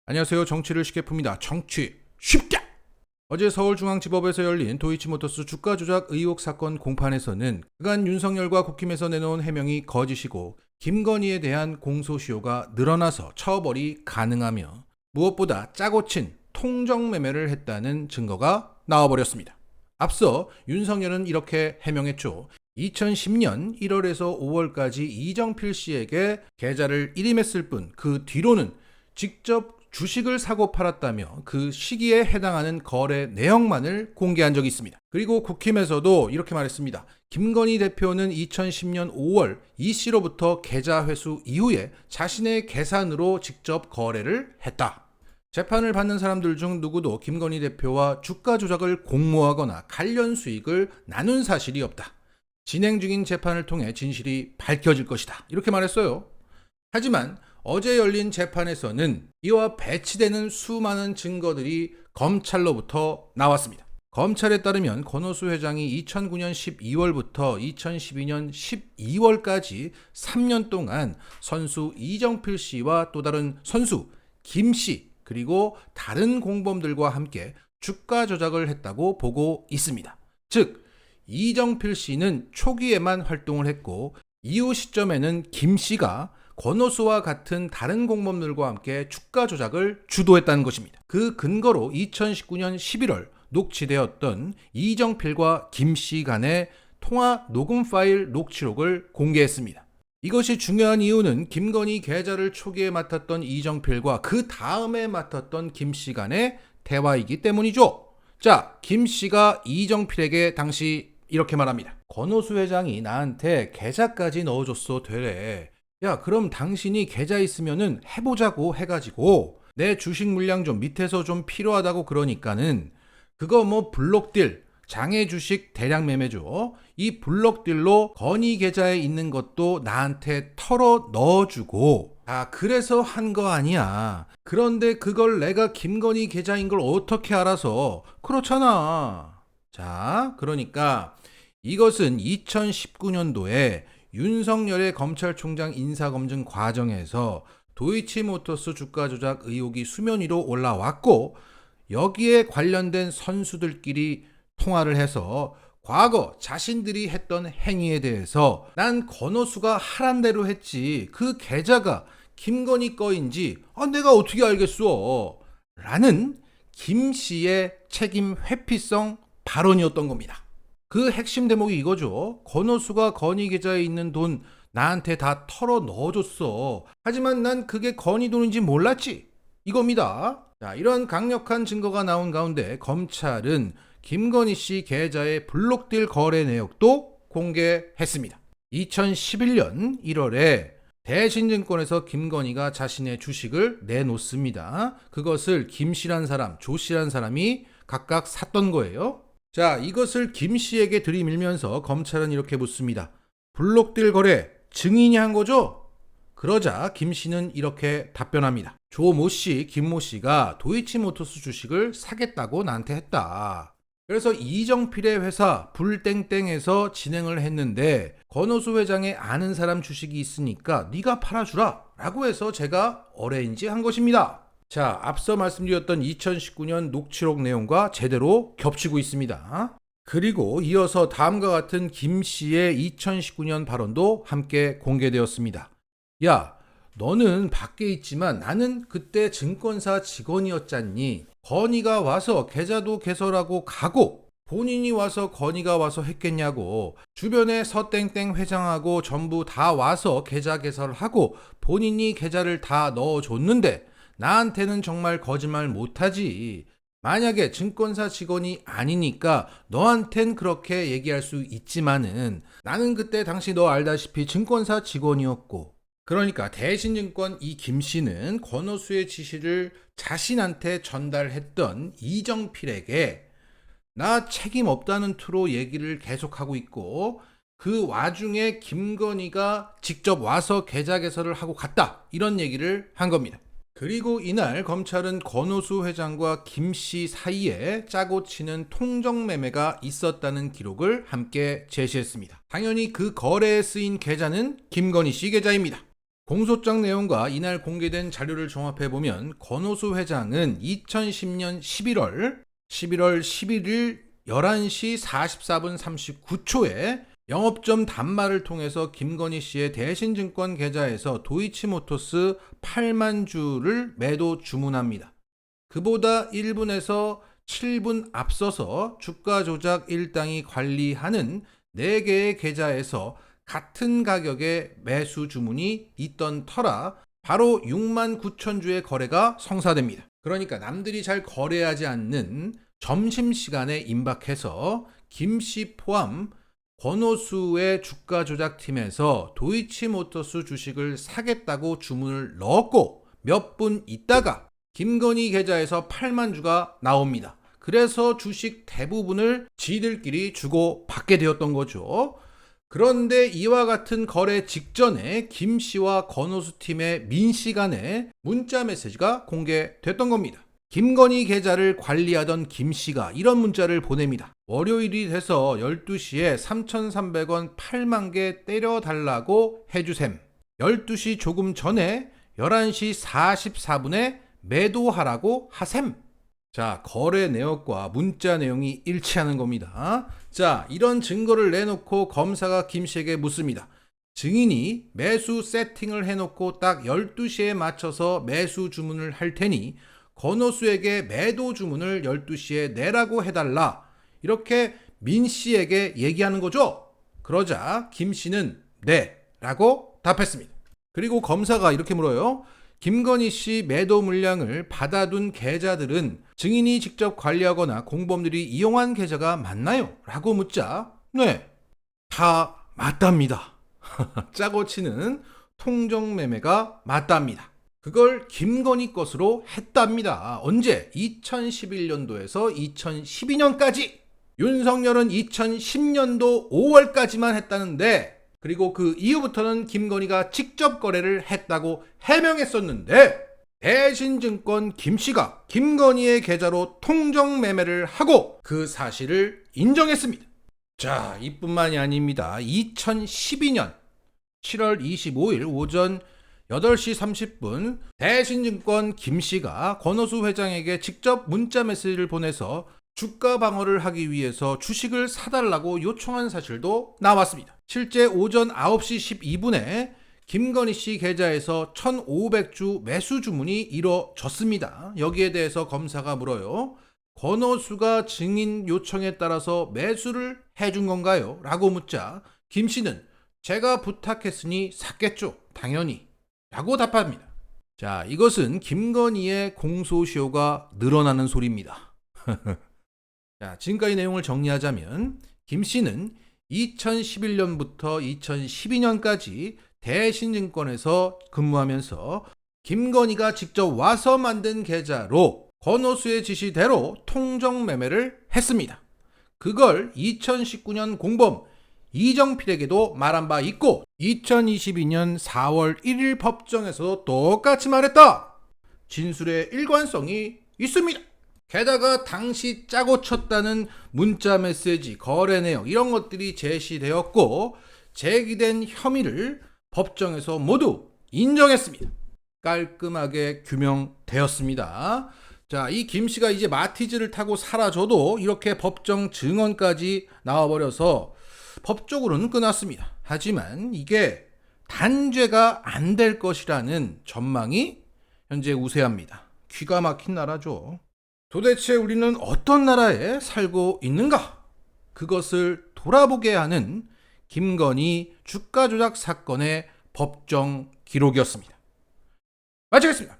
안녕하세요. 정치를 쉽게 풉니다. 정치 쉽게! 어제 서울중앙지법에서 열린 도이치모터스 주가 조작 의혹 사건 공판에서는 그간 윤석열과 국힘에서 내놓은 해명이 거짓이고 김건희에 대한 공소시효가 늘어나서 처벌이 가능하며 무엇보다 짜고 친 통정매매를 했다는 증거가 나와버렸습니다. 앞서 윤석열은 이렇게 해명했죠. 2010년 1월에서 5월까지 이정필 씨에게 계좌를 일임했을 뿐 그 뒤로는 직접 주식을 사고 팔았다며 그 시기에 해당하는 거래 내역만을 공개한 적이 있습니다. 그리고 국힘에서도 이렇게 말했습니다. 김건희 대표는 2010년 5월 이 씨로부터 계좌 회수 이후에 자신의 계산으로 직접 거래를 했다. 재판을 받는 사람들 중 누구도 김건희 대표와 주가 조작을 공모하거나 관련 수익을 나눈 사실이 없다. 진행 중인 재판을 통해 진실이 밝혀질 것이다. 이렇게 말했어요. 하지만 어제 열린 재판에서는 이와 배치되는 수많은 증거들이 검찰로부터 나왔습니다. 검찰에 따르면 권오수 회장이 2009년 12월부터 2012년 12월까지 3년 동안 선수 이정필 씨와 또 다른 선수 김 씨 그리고 다른 공범들과 함께 주가 조작을 했다고 보고 있습니다. 즉 이정필 씨는 초기에만 활동을 했고 이후 시점에는 김 씨가 권오수와 같은 다른 공범들과 함께 주가 조작을 주도했다는 것입니다. 그 근거로 2019년 11월 녹취되었던 이정필과 김 씨 간의 통화 녹음 파일 녹취록을 공개했습니다. 이것이 중요한 이유는 김건희 계좌를 초기에 맡았던 이정필과 그 다음에 맡았던 김 씨 간의 대화이기 때문이죠. 자, 김 씨가 이정필에게 당시 이렇게 말합니다. 권오수 회장이 나한테 계좌까지 넣어줬어 되래. 야, 그럼 당신이 계좌 있으면은 해보자고 해가지고 내 주식 물량 좀 밑에서 좀 필요하다고 그러니까는 그거 뭐 블록딜, 장외 주식 대량 매매죠. 이 블록딜로 건희 계좌에 있는 것도 나한테 털어 넣어주고 그래서 한 거 아니야. 그런데 그걸 내가 김건희 계좌인 걸 어떻게 알아서 그렇잖아. 자, 그러니까 이것은 2019년도에 윤석열의 검찰총장 인사검증 과정에서 도이치모터스 주가 조작 의혹이 수면 위로 올라왔고 여기에 관련된 선수들끼리 통화를 해서 과거 자신들이 했던 행위에 대해서 난 권오수가 하란 대로 했지 그 계좌가 김건희 거인지 내가 어떻게 알겠어? 라는 김 씨의 책임 회피성 발언이었던 겁니다. 그 핵심 대목이 이거죠. 권오수가 건희 계좌에 있는 돈 나한테 다 털어 넣어줬어. 하지만 난 그게 건희 돈인지 몰랐지. 이겁니다. 자, 이런 강력한 증거가 나온 가운데 검찰은 김건희 씨 계좌의 블록딜 거래 내역도 공개했습니다. 2011년 1월에 대신증권에서 김건희가 자신의 주식을 내놓습니다. 그것을 김 씨란 사람, 조 씨란 사람이 각각 샀던 거예요. 자, 이것을 김 씨에게 들이밀면서 검찰은 이렇게 묻습니다. 블록딜 거래 증인이 한 거죠? 그러자 김 씨는 이렇게 답변합니다. 조 모 씨, 김 모 씨가 도이치모터스 주식을 사겠다고 나한테 했다. 그래서 이정필의 회사 불땡땡에서 진행을 했는데 권오수 회장의 아는 사람 주식이 있으니까 네가 팔아주라 라고 해서 제가 어레인지 한 것입니다. 자, 앞서 말씀드렸던 2019년 녹취록 내용과 제대로 겹치고 있습니다. 그리고 이어서 다음과 같은 김 씨의 2019년 발언도 함께 공개되었습니다. 야, 너는 밖에 있지만 나는 그때 증권사 직원이었잖니. 건희가 와서 계좌도 개설하고 가고 본인이 와서 건희가 와서 했겠냐고. 주변에 서땡땡 회장하고 전부 다 와서 계좌 개설하고 본인이 계좌를 다 넣어줬는데 나한테는 정말 거짓말 못하지. 만약에 증권사 직원이 아니니까 너한텐 그렇게 얘기할 수 있지만은 나는 그때 당시 너 알다시피 증권사 직원이었고 그러니까 대신증권 이 김 씨는 권오수의 지시를 자신한테 전달했던 이정필에게 나 책임 없다는 투로 얘기를 계속하고 있고 그 와중에 김건희가 직접 와서 계좌 개설을 하고 갔다 이런 얘기를 한 겁니다. 그리고 이날 검찰은 권오수 회장과 김 씨 사이에 짜고 치는 통정매매가 있었다는 기록을 함께 제시했습니다. 당연히 그 거래에 쓰인 계좌는 김건희 씨 계좌입니다. 공소장 내용과 이날 공개된 자료를 종합해보면 권오수 회장은 2010년 11월 11일 11시 44분 39초에 영업점 단말을 통해서 김건희 씨의 대신증권 계좌에서 도이치모터스 8만 주를 매도 주문합니다. 그보다 1분에서 7분 앞서서 주가 조작 일당이 관리하는 4개의 계좌에서 같은 가격의 매수 주문이 있던 터라 바로 6만 9천 주의 거래가 성사됩니다. 그러니까 남들이 잘 거래하지 않는 점심시간에 임박해서 김씨 포함 권오수의 주가 조작팀에서 도이치모터스 주식을 사겠다고 주문을 넣었고 몇 분 있다가 김건희 계좌에서 8만 주가 나옵니다. 그래서 주식 대부분을 지들끼리 주고 받게 되었던 거죠. 그런데 이와 같은 거래 직전에 김 씨와 권오수 팀의 민 씨 간에 문자 메시지가 공개됐던 겁니다. 김건희 계좌를 관리하던 김 씨가 이런 문자를 보냅니다. 월요일이 돼서 12시에 3,300원 8만 개 때려달라고 해주셈. 12시 조금 전에 11시 44분에 매도하라고 하셈. 자, 거래 내역과 문자 내용이 일치하는 겁니다. 자, 이런 증거를 내놓고 검사가 김 씨에게 묻습니다. 증인이 매수 세팅을 해놓고 딱 12시에 맞춰서 매수 주문을 할 테니 권오수에게 매도 주문을 12시에 내라고 해달라. 이렇게 민 씨에게 얘기하는 거죠. 그러자 김 씨는 네 라고 답했습니다. 그리고 검사가 이렇게 물어요. 김건희 씨 매도 물량을 받아둔 계좌들은 증인이 직접 관리하거나 공범들이 이용한 계좌가 맞나요? 라고 묻자 네, 다 맞답니다. 짜고 치는 통정매매가 맞답니다. 그걸 김건희 것으로 했답니다. 언제? 2011년도에서 2012년까지. 윤석열은 2010년도 5월까지만 했다는데 그리고 그 이후부터는 김건희가 직접 거래를 했다고 해명했었는데 대신증권 김씨가 김건희의 계좌로 통정매매를 하고 그 사실을 인정했습니다. 자, 이뿐만이 아닙니다. 2012년 7월 25일 오전 8시 30분 대신증권 김씨가 권오수 회장에게 직접 문자 메시지를 보내서 주가 방어를 하기 위해서 주식을 사달라고 요청한 사실도 나왔습니다. 실제 오전 9시 12분에 김건희 씨 계좌에서 1,500주 매수 주문이 이뤄졌습니다. 여기에 대해서 검사가 물어요. 권오수가 증인 요청에 따라서 매수를 해준 건가요? 라고 묻자 김 씨는 제가 부탁했으니 샀겠죠. 당연히. 라고 답합니다. 자, 이것은 김건희의 공소시효가 늘어나는 소리입니다. 자, 지금까지 내용을 정리하자면 김 씨는 2011년부터 2012년까지 대신증권에서 근무하면서 김건희가 직접 와서 만든 계좌로 권오수의 지시대로 통정매매를 했습니다. 그걸 2019년 공범 이정필에게도 말한 바 있고 2022년 4월 1일 법정에서도 똑같이 말했다. 진술의 일관성이 있습니다. 게다가 당시 짜고 쳤다는 문자 메시지, 거래 내용 이런 것들이 제시되었고 제기된 혐의를 법정에서 모두 인정했습니다. 깔끔하게 규명되었습니다. 자, 이 김 씨가 이제 마티즈를 타고 사라져도 이렇게 법정 증언까지 나와버려서 법적으로는 끝났습니다. 하지만 이게 단죄가 안 될 것이라는 전망이 현재 우세합니다. 기가 막힌 나라죠. 도대체 우리는 어떤 나라에 살고 있는가? 그것을 돌아보게 하는 김건희 주가 조작 사건의 법정 기록이었습니다. 마치겠습니다.